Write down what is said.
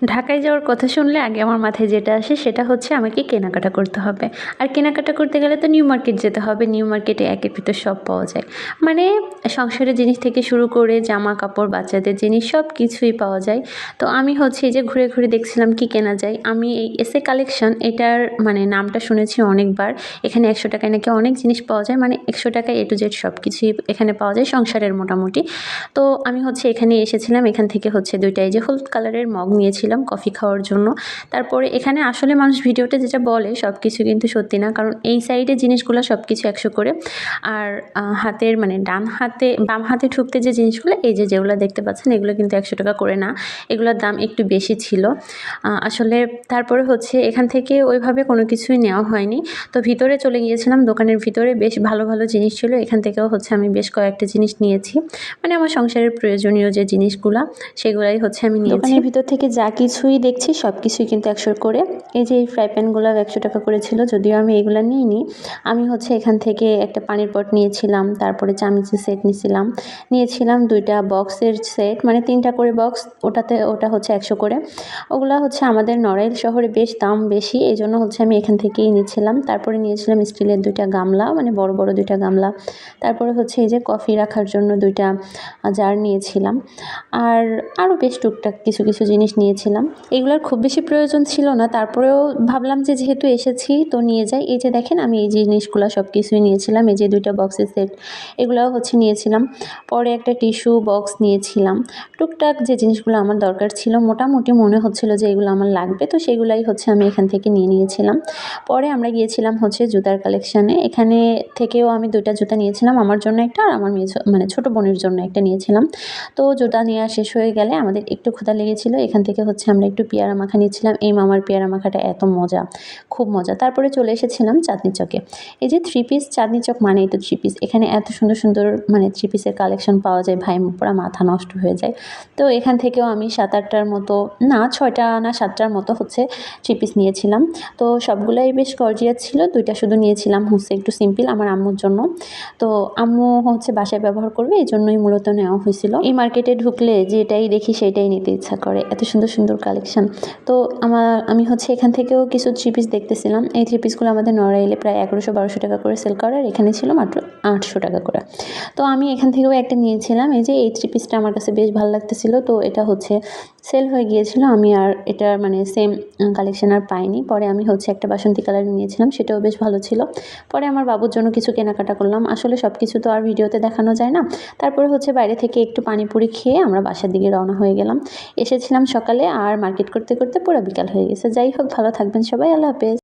ঢাকায় যাওয়ার কথা শুনলে আগে আমার মাথায় যেটা আসে সেটা হচ্ছে আমাকে কেনাকাটা করতে হবে। আর কেনাকাটা করতে গেলে তো নিউ মার্কেট যেতে হবে। নিউ মার্কেটে একের ভিতর সব পাওয়া যায়। মানে সংসারের জিনিস থেকে শুরু করে জামা কাপড়, বাচ্চাদের জিনিস সব কিছুই পাওয়া যায়। তো আমি হচ্ছে এই যে ঘুরে, ঘুরে দেখছিলাম কি কেনা যায়। আমি এই এসএ কালেকশন এটার মানে নামটা শুনেছি অনেকবার। এখানে ৳১০০ নাকি অনেক জিনিস পাওয়া যায়। মানে ৳১০০ A to Z সব কিছুই এখানে পাওয়া যায় সংসারের মোটামুটি। তো আমি হচ্ছে এখানে এসেছিলাম। এখান থেকে হচ্ছে ২ টা এই যে হলুদ কালারের মগ নিয়েছিলাম কফি খাওয়ার জন্য। তারপরে এখানে আসলে মানুষ ভিডিওতে যেটা বলে সবকিছু কিন্তু সত্যি না। কারণ এই সাইডে জিনিসগুলো সবকিছু ১০০ করে। আর হাতের মানে ডান হাতে বাম হাতে ঢুকতে যে জিনিসগুলো এই যে যেগুলো দেখতে পাচ্ছেন এগুলো কিন্তু ৳১০০ করে না। এগুলোর দাম একটু বেশি ছিল। আসলে তারপরে হচ্ছে এখান থেকে ওইভাবে কোনো কিছুই নেওয়া হয়নি। তো ভিতরে চলে গিয়েছিলাম। দোকানের ভিতরে বেশ ভালো, ভালো জিনিস ছিল। এখান থেকেও হচ্ছে আমি বেশ কয়েকটা জিনিস নিয়েছি। মানে আমার সংসারের প্রয়োজনীয় যে জিনিসগুলা সেগুলাই হচ্ছে আমি নিয়েছি। দোকানের ভিতর থেকে যা কিছুই দেখছি সব কিছুই কিন্তু ১০০ করে। এই যে এই ফ্রাই প্যানগুলো ৳১০০ করে ছিল। যদিও আমি এগুলা নিইনি। আমি হচ্ছে এখান থেকে একটা পানির পট নিয়েছিলাম। তারপরে চামচের সেট নিয়েছিলাম ২ টা বক্সের সেট মানে ৩ টা করে বক্স ওটা হচ্ছে ১০০ করে। ওগুলা হচ্ছে আমাদের নড়াইল শহরে বেশ দাম বেশি। এজন্য হচ্ছে আমি এখান থেকেই নিচ্ছিলাম। তারপরে নিয়েছিলাম স্টিলের ২ টা গামলা মানে বড়, বড় ২ টা গামলা। তারপরে হচ্ছে এই যে কফি রাখার জন্য ২ টা জার নিয়েছিলাম। আর আরও বেশ টুকটাক কিছু, কিছু জিনিস নিয়েছিলাম। এগুলোর খুব বেশি প্রয়োজন ছিল না। তারপরেও ভাবলাম যে যেহেতু এসেছি তো নিয়ে যাই। এই যে দেখেন আমি এই জিনিসগুলা সব কিছুই নিয়েছিলাম। এই যে ২ টা বক্সের সেট এগুলাও হচ্ছে নিয়েছিলাম। পরে একটা টিস্যু বক্স নিয়েছিলাম। টুকটাক যে জিনিসগুলো আমার দরকার ছিল মোটামুটি মনে হচ্ছিল যে এগুলো আমার লাগবে। তো সেগুলাই হচ্ছে আমি এখান থেকে নিয়েছিলাম। পরে আমরা গিয়েছিলাম হচ্ছে জুতার কালেকশানে। এখানে থেকেও আমি ২ টা জুতা নিয়েছিলাম। আমার জন্য একটা আর আমার মানে ছোট বোনের জন্য একটা নিয়েছিলাম। তো জুতা নেওয়া শেষ হয়ে গেলে আমাদের একটু ক্ষুধা লেগেছিল। এখান থেকে হচ্ছে আমরা একটু পেয়ারা মাখা নিয়েছিলাম। এই মামার পেয়ারা মাখাটা এত মজা, খুব মজা। তারপরে চলে এসেছিলাম চাঁদনি চকে। এই যে 3 পিস চাঁদনি চক মানেই তো 3 পিস। এখানে এত সুন্দর, সুন্দর মানে 3 পিসের কালেকশন পাওয়া যায় ভাই পুরা মাথা নষ্ট হয়ে যায়। তো এখান থেকেও আমি ৭-৮ টার মতো না ৬ টা না ৭ টার মতো হচ্ছে 3 পিস নিয়েছিলাম। তো সবগুলাই বেশ গর্জিয়াস ছিল। ২ টা শুধু নিয়েছিলাম হচ্ছে একটু সিম্পল আমার আম্মুর জন্য। তো আম্মু হচ্ছে বাসায় ব্যবহার করবে এজন্যই মূলত নেওয়া হয়েছিল। এই মার্কেটে ঢুকলে যেটাই দেখি সেটাই নিতে ইচ্ছা করে। এত সুন্দর, সুন্দর কালেকশন। তো আমি হচ্ছে এখান থেকেও কিছু 3 পিস দেখতেছিলাম। এই 3 পিসগুলো আমাদের নড়াইলে প্রায় ৳১১০০-১২০০ করে সেল করে আর এখানে ছিল মাত্র ৳৮০০ করে। তো আমি এখান থেকেও একটা নিয়েছিলাম। এই যে এই 3 পিসটা আমার কাছে বেশ ভালো লাগতেছিল। তো এটা হচ্ছে সেল হয়ে গিয়েছিল। আমি আর এটা মানে সেম কালেকশন আর পাইনি। পরে আমি হচ্ছে একটা বাসন্তী কালারের নিয়েছিলাম। সেটাও বেশ ভালো ছিল। পরে আমার বাবুর জন্য কিছু কেনাকাটা করলাম। আসলে সব কিছু তো আর ভিডিওতে দেখানো যায় না। তারপরে হচ্ছে বাইরে থেকে একটু পানিপুরি খেয়ে আমরা বাসার দিকে রওনা হয়ে গেলাম। এসেছিলাম সকালে আর মার্কেট করতে, করতে পুরা বিকাল হয়ে গেছে। যাই হোক ভালো থাকবেন সবাই। আল্লাহ হাফেজ।